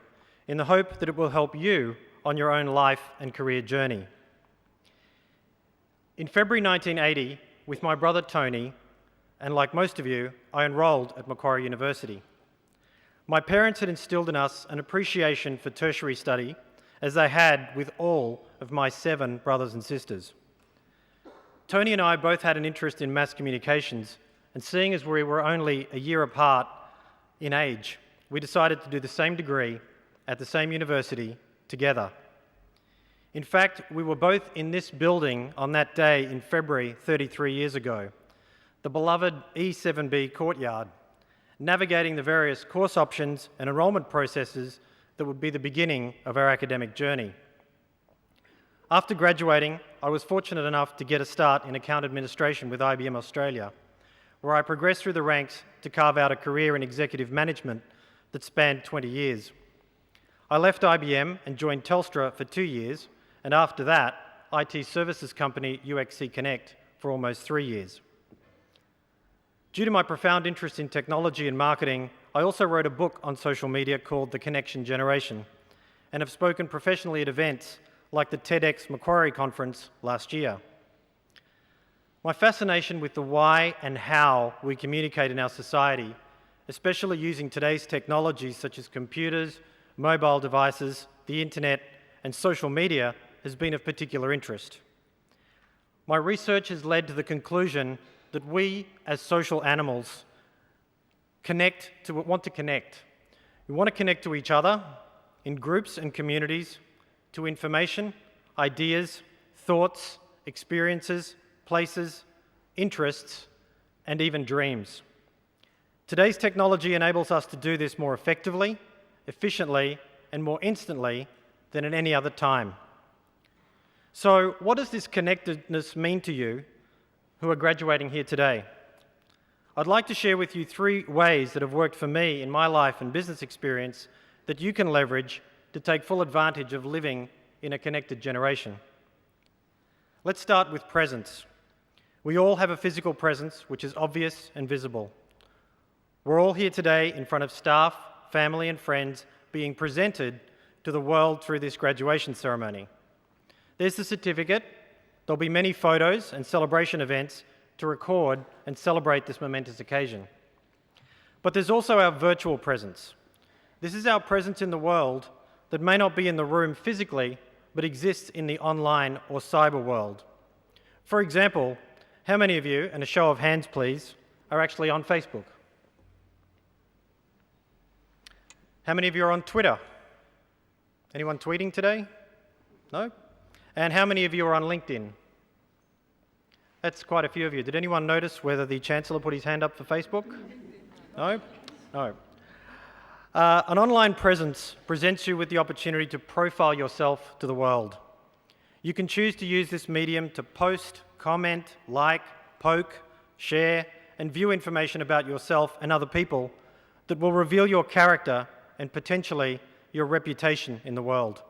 in the hope that it will help you on your own life and career journey. In February 1980, with my brother Tony, and like most of you, I enrolled at Macquarie University. My parents had instilled in us an appreciation for tertiary study, as they had with all of my 7 brothers and sisters. Tony and I both had an interest in mass communications, and seeing as we were only a year apart in age, we decided to do the same degree at the same university together. In fact, we were both in this building on that day in February 33 years ago, the beloved E7B courtyard, navigating the various course options and enrolment processes that would be the beginning of our academic journey. After graduating, I was fortunate enough to get a start in account administration with IBM Australia, where I progressed through the ranks to carve out a career in executive management that spanned 20 years. I left IBM and joined Telstra for 2 years, and after that, IT services company UXC Connect for almost 3 years. Due to my profound interest in technology and marketing, I also wrote a book on social media called The Connection Generation, and have spoken professionally at events like the TEDx Macquarie conference last year. My fascination with the why and how we communicate in our society, especially using today's technologies such as computers, mobile devices, the internet, and social media, has been of particular interest. My research has led to the conclusion that we, as social animals, want to connect. We want to connect to each other in groups and communities, to information, ideas, thoughts, experiences, places, interests, and even dreams. Today's technology enables us to do this more effectively, efficiently, and more instantly than at any other time. So, what does this connectedness mean to you who are graduating here today? I'd like to share with you 3 ways that have worked for me in my life and business experience that you can leverage to take full advantage of living in a connected generation. Let's start with presence. We all have a physical presence which is obvious and visible. We're all here today in front of staff, family and friends being presented to the world through this graduation ceremony. There's the certificate. There'll be many photos and celebration events to record and celebrate this momentous occasion. But there's also our virtual presence. This is our presence in the world that may not be in the room physically, but exists in the online or cyber world. For example, how many of you, and a show of hands please, are actually on Facebook? How many of you are on Twitter? Anyone tweeting today? No? And how many of you are on LinkedIn? That's quite a few of you. Did anyone notice whether the Chancellor put his hand up for Facebook? No? No. An online presence presents you with the opportunity to profile yourself to the world. You can choose to use this medium to post, comment, like, poke, share, and view information about yourself and other people that will reveal your character and potentially your reputation in the world.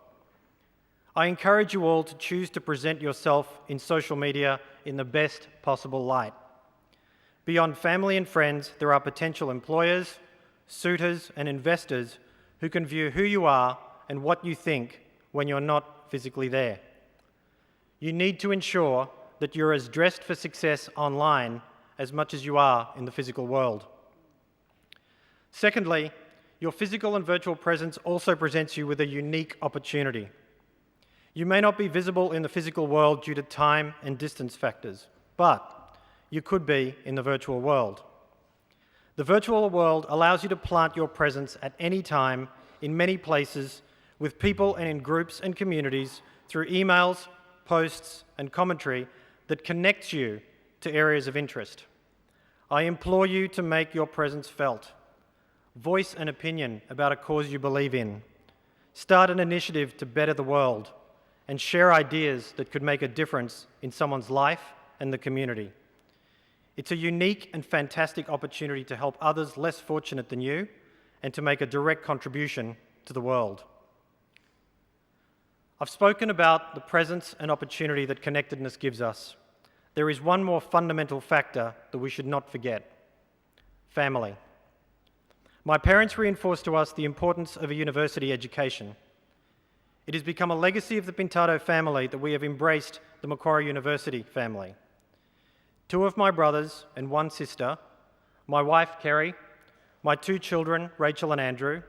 I encourage you all to choose to present yourself in social media in the best possible light. Beyond family and friends, there are potential employers, suitors, and investors who can view who you are and what you think when you're not physically there. You need to ensure that you're as dressed for success online as much as you are in the physical world. Secondly, your physical and virtual presence also presents you with a unique opportunity. You may not be visible in the physical world due to time and distance factors, but you could be in the virtual world. The virtual world allows you to plant your presence at any time, in many places, with people and in groups and communities through emails, posts, and commentary that connects you to areas of interest. I implore you to make your presence felt. Voice an opinion about a cause you believe in. Start an initiative to better the world, and share ideas that could make a difference in someone's life and the community. It's a unique and fantastic opportunity to help others less fortunate than you and to make a direct contribution to the world. I've spoken about the presence and opportunity that connectedness gives us. There is one more fundamental factor that we should not forget: family. My parents reinforced to us the importance of a university education. It has become a legacy of the Pintado family that we have embraced the Macquarie University family. 2 of my brothers and 1 sister, my wife Kerry, my 2 children Rachel and Andrew,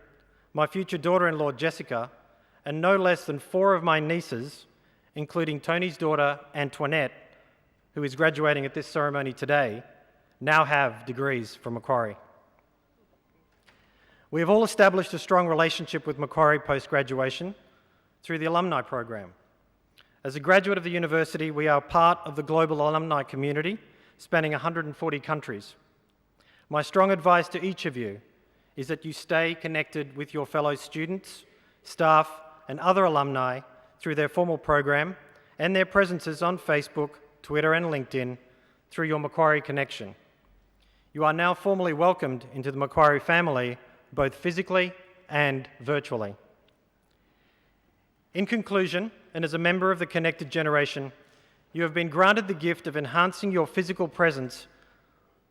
my future daughter-in-law Jessica, and no less than 4 of my nieces, including Tony's daughter Antoinette, who is graduating at this ceremony today, now have degrees from Macquarie. We have all established a strong relationship with Macquarie post-graduation through the alumni program. As a graduate of the university, we are part of the global alumni community spanning 140 countries. My strong advice to each of you is that you stay connected with your fellow students, staff, and other alumni through their formal program and their presences on Facebook, Twitter, and LinkedIn through your Macquarie connection. You are now formally welcomed into the Macquarie family, both physically and virtually. In conclusion, and as a member of the connected generation, you have been granted the gift of enhancing your physical presence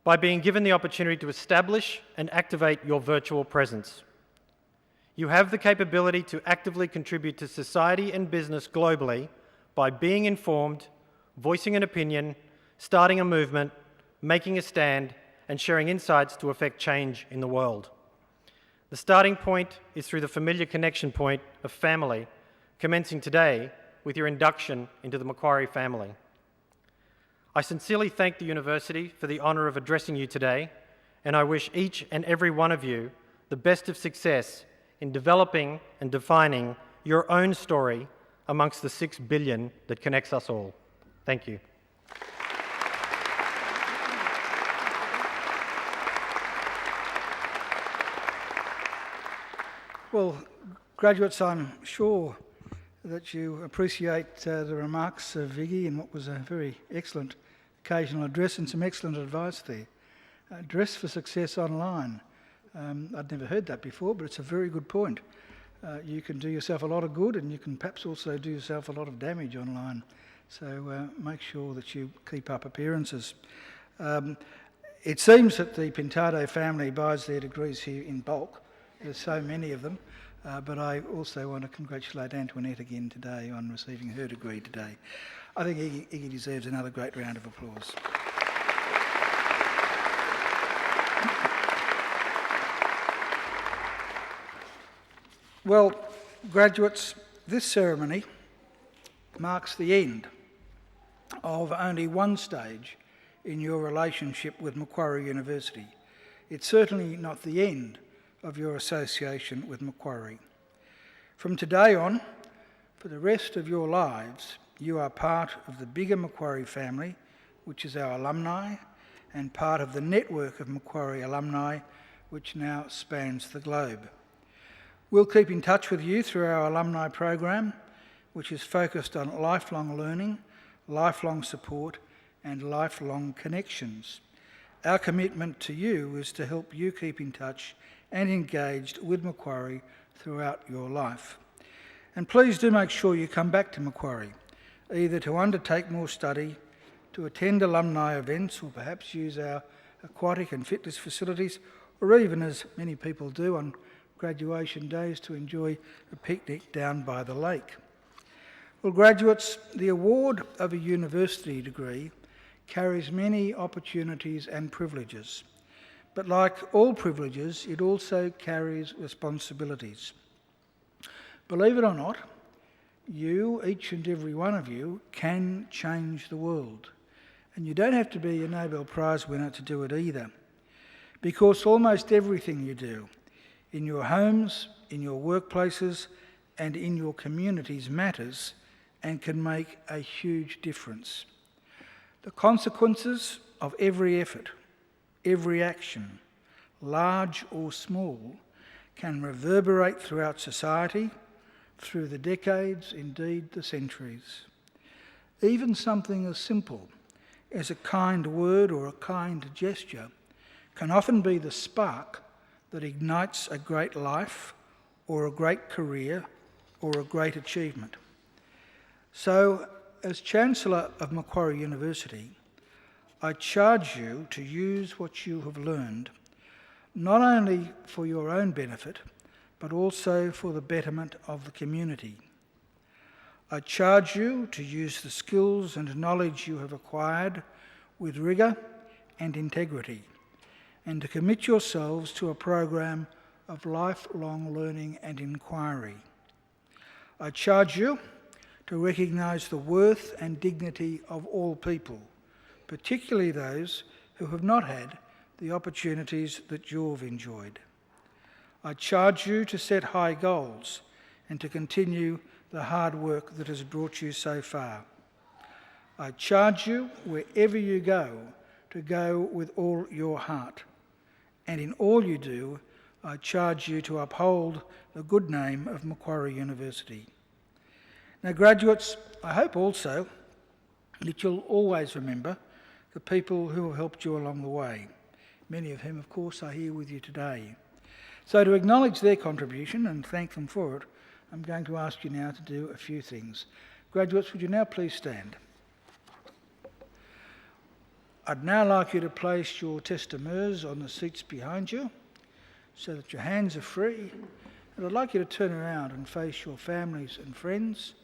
by being given the opportunity to establish and activate your virtual presence. You have the capability to actively contribute to society and business globally by being informed, voicing an opinion, starting a movement, making a stand, and sharing insights to affect change in the world. The starting point is through the familiar connection point of family, commencing today with your induction into the Macquarie family. I sincerely thank the university for the honour of addressing you today, and I wish each and every one of you the best of success in developing and defining your own story amongst the 6 billion that connects us all. Thank you. Well, graduates, I'm sure that you appreciate the remarks of Viggy and what was a very excellent occasional address and some excellent advice there. Dress for success online. I'd never heard that before, but it's a very good point. You can do yourself a lot of good and you can perhaps also do yourself a lot of damage online. So make sure that you keep up appearances. It seems that the Pintado family buys their degrees here in bulk. There's so many of them. But I also want to congratulate Antoinette again today on receiving her degree today. I think Iggy deserves another great round of applause. Well, graduates, this ceremony marks the end of only one stage in your relationship with Macquarie University. It's certainly not the end of your association with Macquarie. From today on, for the rest of your lives, you are part of the bigger Macquarie family, which is our alumni, and part of the network of Macquarie alumni, which now spans the globe. We'll keep in touch with you through our alumni program, which is focused on lifelong learning, lifelong support, and lifelong connections. Our commitment to you is to help you keep in touch and engaged with Macquarie throughout your life. And please do make sure you come back to Macquarie, either to undertake more study, to attend alumni events, or perhaps use our aquatic and fitness facilities, or even, as many people do on graduation days, to enjoy a picnic down by the lake. Well, graduates, the award of a university degree carries many opportunities and privileges. But like all privileges, it also carries responsibilities. Believe it or not, you, each and every one of you, can change the world. And you don't have to be a Nobel Prize winner to do it either. Because almost everything you do, in your homes, in your workplaces, and in your communities matters and can make a huge difference. The consequences of every effort, every action, large or small, can reverberate throughout society, through the decades, indeed the centuries. Even something as simple as a kind word or a kind gesture can often be the spark that ignites a great life or a great career or a great achievement. So, as Chancellor of Macquarie University, I charge you to use what you have learned, not only for your own benefit, but also for the betterment of the community. I charge you to use the skills and knowledge you have acquired with rigour and integrity, and to commit yourselves to a program of lifelong learning and inquiry. I charge you to recognise the worth and dignity of all people, particularly those who have not had the opportunities that you've enjoyed. I charge you to set high goals and to continue the hard work that has brought you so far. I charge you, wherever you go, to go with all your heart. And in all you do, I charge you to uphold the good name of Macquarie University. Now, graduates, I hope also that you'll always remember the people who have helped you along the way, many of whom, of course, are here with you today. So to acknowledge their contribution and thank them for it, I'm going to ask you now to do a few things. Graduates, would you now please stand? I'd now like you to place your testameurs on the seats behind you so that your hands are free. And I'd like you to turn around and face your families and friends.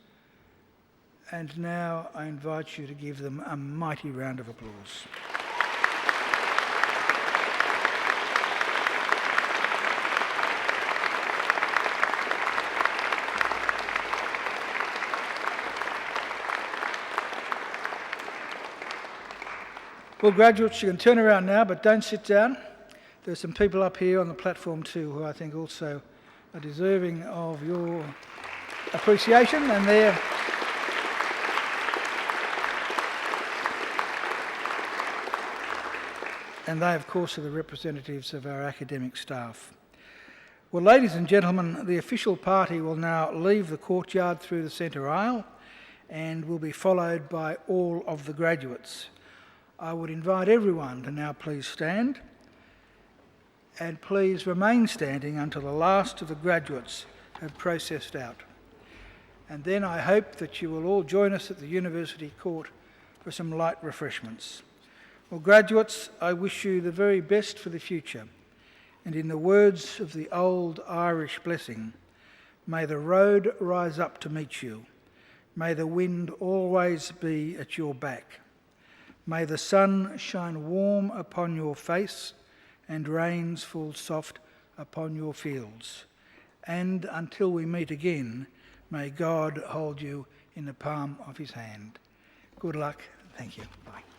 And now I invite you to give them a mighty round of applause. Well, graduates, you can turn around now, but don't sit down. There's some people up here on the platform too who I think also are deserving of your appreciation, and they, of course, are the representatives of our academic staff. Well, ladies and gentlemen, the official party will now leave the courtyard through the centre aisle and will be followed by all of the graduates. I would invite everyone to now please stand, and please remain standing until the last of the graduates have processed out. and then I hope that you will all join us at the University Court for some light refreshments. Well, graduates, I wish you the very best for the future, and in the words of the old Irish blessing, may the road rise up to meet you, may the wind always be at your back, may the sun shine warm upon your face and rains fall soft upon your fields, and until we meet again, may God hold you in the palm of his hand. Good luck. Thank you. Bye.